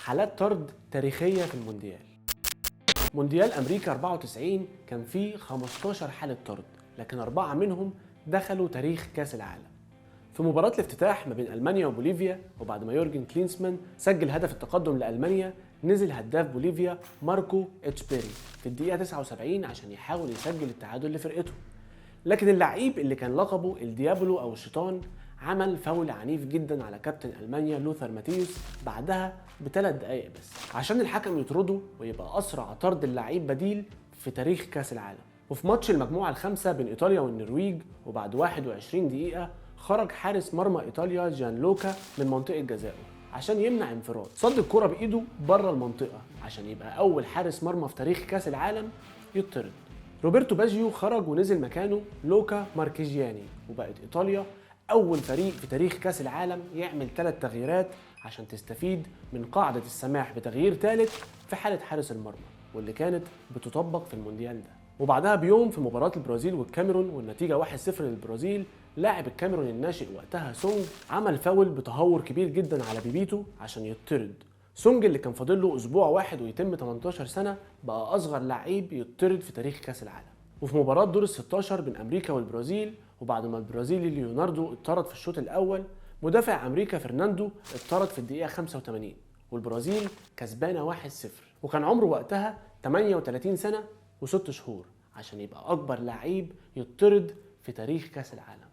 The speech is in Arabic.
حالات طرد تاريخية في المونديال. مونديال أمريكا 94 كان فيه 15 حالة طرد، لكن 4 منهم دخلوا تاريخ كأس العالم. في مباراة الافتتاح ما بين ألمانيا وبوليفيا، وبعد ما يورجن كلينسمان سجل هدف التقدم لألمانيا، نزل هداف بوليفيا ماركو إتشبيري في الدقيقة 79 عشان يحاول يسجل التعادل لفرقته. لكن اللعيب اللي كان لقبه الديابلو أو الشيطان عمل فاول عنيف جدا على كابتن ألمانيا لوثر ماتيوس بعدها ب3 دقايق بس، عشان الحكم يطرده ويبقى أسرع طرد اللعيب بديل في تاريخ كأس العالم. وفي ماتش المجموعة الخامسة بين إيطاليا والنرويج، وبعد 21 دقيقة خرج حارس مرمى إيطاليا جان لوكا من منطقة جزائه عشان يمنع انفراد، صد الكرة بإيده بره المنطقة عشان يبقى أول حارس مرمى في تاريخ كأس العالم يطرد. روبرتو باجيو خرج ونزل مكانه لوكا ماركيجياني، وبقت إيطاليا أول فريق في تاريخ كأس العالم يعمل 3 تغييرات عشان تستفيد من قاعدة السماح بتغيير ثالث في حالة حارس المرمى، واللي كانت بتطبق في المونديال ده. وبعدها بيوم في مباراة البرازيل والكاميرون والنتيجة 1-0 للبرازيل، لاعب الكاميرون الناشئ وقتها سونج عمل فاول بتهور كبير جدا على بيبيتو عشان يطرد. سونج اللي كان فاضل له اسبوع واحد ويتم 18 سنة بقى اصغر لعيب يطرد في تاريخ كأس العالم. وفي مباراة دور ال16 بين امريكا والبرازيل، وبعد ما البرازيلي ليوناردو اتطرد في الشوط الاول، مدافع امريكا فرناندو اتطرد في الدقيقة 85، والبرازيل كسبانة 1-0، وكان عمره وقتها 38 سنة و6 شهور عشان يبقى اكبر لعيب يطرد في تاريخ كأس العالم.